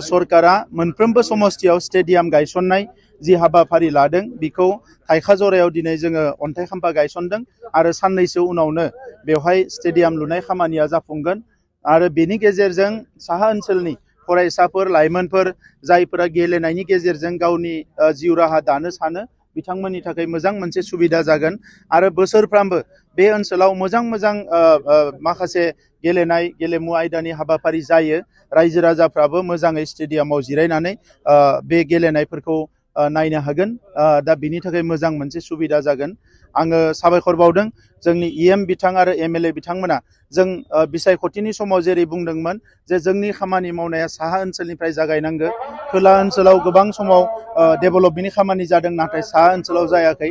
सरकारा मोनफ्रोमबो समस्तियाव स्टेडियाम गायसननाय जि हाबाफारि लादों बेखौ थाइखा जरायाव दिनै जोङो अन्थाइ खाम्फा गायसनदों आरो साननैसो उनावनो बेवहाय स्टेडियाम लुनाय खामानिया जाफुंगोन आरो बेनि गेजेरजों साहा ओनसोलनि फरायसाफोर लाइमोनफोर जायफोरा गेलेनायनि गेजेरजों गावनि जिउ राहा दानो सानो बिथांमोननि थाखाय मोजां मोनसे सुबिदा जागोन आरो बोसोरफ्रामबो बे ओनसोलाव मोजां माखासे गेलेनाय गेलेमु आयदानि हाबाफारि जायो रायजो राजाफ्राबो मोजाङै स्टेडियामाव जिरायनानै बे गेलेनायफोरखौ नायनो हागोन दा बिनि थाखाय मोजां मोनसे सुबिदा जागोन आङो साबायखर बावदों जोंनि इएम बिथां आरो एमएलए बिथांमोना जों बिसायख'थिनि समाव जेरै बुंदोंमोन जे जोंनि खामानि मावनाया साहा ओनसोलनिफ्राय जागायनांगौ खोला ओनसोलाव गोबां समाव डेभेलपमेन्टनि खामानि जादों नाथाय साहा ओनसोलाव जायाखै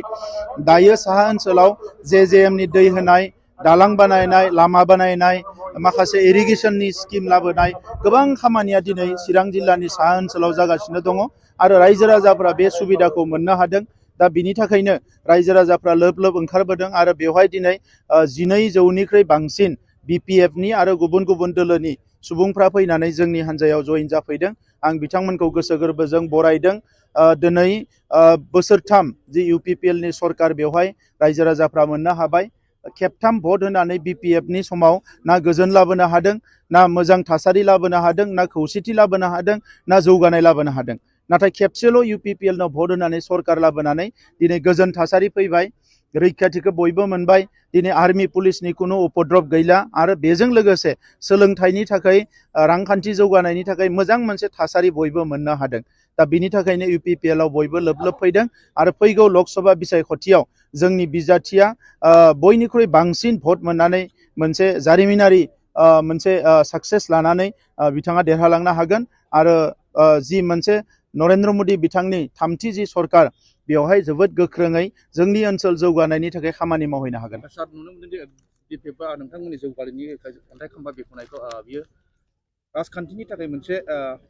दायो साहा ओनसोलाव जेएमनि दै होनाय दालां बानायनाय लामा बानायनाय माखासे इरिगेसननि स्किम लाबोनाय गोबां खामानिया दिनै चिरां जिल्लानि साहा ओनसोलाव जागासिनो दङ आरो रायजो राजाफ्रा बे सुबिदाखौ मोननो हादों दा बिनि थाखायनो रायजो राजाफ्रा लोब लोब ओंखारबोदों आरो बेवहाय दिनै 12,000निख्रुइ बांसिन बिपिएफनि आरो गुबुन गुबुन दोलोनि सुबुंफ्रा फैनानै जोंनि हान्जायाव जइन जाफैदों आं बिथांमोनखौ गोसो गोरबोजों बरायदों दिनै बोसोरथाम जि UPPLनि सरकार बेवहाय रायजो राजाफ्रा मोननो हाबाय खेबथाम भट होनानै बिपिएफनि समाव ना गोजोन लाबोनो हादों ना मोजां थासारि लाबोनो हादों ना खौसेथि लाबोनो हादों ना जौगानाय लाबोनो हादों नाथाय खेबसेल' UPPLनाव भट होनानै सरकार लाबोनानै दिनै गोजोन थासारि फैबाय रैखाथिखौ बयबो मोनबाय दिनै आर्मि पुलिसनि खुनु उपद्रब गैला आरो बेजों लोगोसे सोलोंथाइनि थाखाय रांखान्थि जौगानायनि थाखाय मोजां मोनसे थासारि बयबो मोननो हादों दा बिनि थाखायनो UPPLआव बयबो लोब लोब फैदों आरो फैगौ लकसभा बिसायख'थियाव जोंनि बिजाथिया बयनिख्रुइ बांसिन भट मोननानै मोनसे जारिमिनारि मोनसे साक्सेस लानानै बिथाङा देरहालांनो हागोन आरो जि मोनसे नरेन्द्र मदि बिथांनि थामथि जि सरकार बेवहाय जोबोद गोख्रोङै जोंनि ओनसोल जौगानायनि थाखाय खामानि मावहैनो हागोन सार नुनो मोनदों जे बिपिएफआ नोंथांमोननि जौगानायनि अन्थाइ खाम्फा बेखौनायखौ बियो राजखान्थिनि थाखाय मोनसे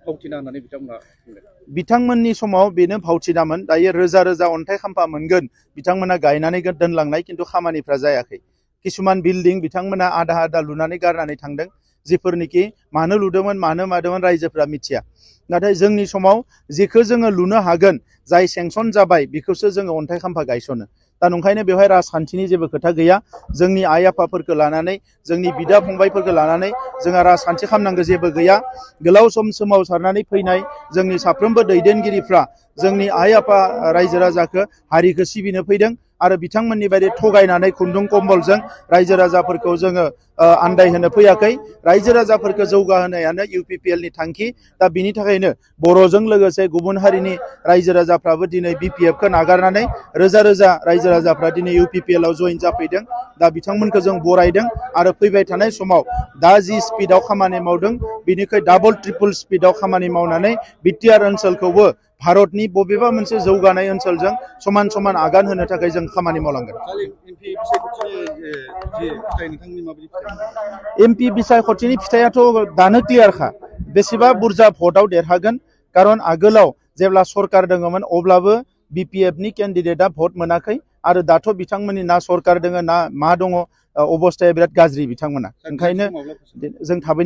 फावथिना होननानै बिथांमोना बुंदों बिथांमोननि समाव बेनो फावथिनामोन दायो रोजा रोजा अन्थाइ खाम्फा मोनगोन बिथांमोना गायनानै दोनलांनाय खिन्थु खामानिफ्रा जायाखै किसुमान बिल्डिं बिथांमोना आधा आधा लुनानै गारनानै थांदों जिफोरनिखि मानो लुदोंमोन मानो मादोंमोन रायजोफ्रा मिथिया नाथाय जोंनि समाव जेखौ जोङो लुनो हागोन जाय सेंसन जाबाय बेखौसो जोङो अन्थाइ खाम्फा गायसनो दा नंखायनो बेवहाय राजखान्थिनि जेबो खोथा गैया जोंनि आइ आफाफोरखौ लानानै जोंनि बिदा फंबायफोरखौ लानानै जोंहा राजखान्थि खालामनांगौ जेबो गैया गोलाव सम सोमावसारनानै फैनाय जोंनि साफ्रोमबो दैदेनगिरिफ्रा जोंनि आइ आफा रायजो राजाखौ हारिखौ सिबिनो फैदों आरो बिथांमोननि बायदि थगायनानै खुन्दुं कम्बलजों रायजो राजाफोरखौ जोङो आन्दायहोनो फैयाखै रायजो राजाफोरखौ जौगाहोनायानो UPPLनि थांखि दा बिनि थाखायनो बर'जों लोगोसे गुबुन हारिनि रायजो राजाफ्राबो दिनै बिपिएफखौ नागारनानै रोजा रोजा रायजो राजाफ्रा दिनै UPPLआव जइन जाफैदों दा बिथांमोनखौ जों बरायदों आरो फैबाय थानाय समाव दा जि स्पिडआव खामानि मावदों बिनिख्रुइ डाबल ट्रिपल स्पिडआव खामानि मावनानै बिटिआर ओनसोलखौबो भारतनि बबेबा मोनसे जौगानाय ओनसोलजों समान समान आगान होनो थाखाय जों खामानि मावलांगोन MP बिसायख'थिनि फिथाइयाथ' दानो क्लियारखा बेसेबा बुरजा भटआव देरहागोन कारन आगोलाव जेब्ला सरकार दङमोन अब्लाबो बिपिएफनि केन्डिडेटआ भट मोनाखै आरो दाथ' बिथांमोननि ना सरकार दङ ना मा दङ अबस्थाया बिराद गाज्रि बिथांमोना ओंखायनो जों थाबैनो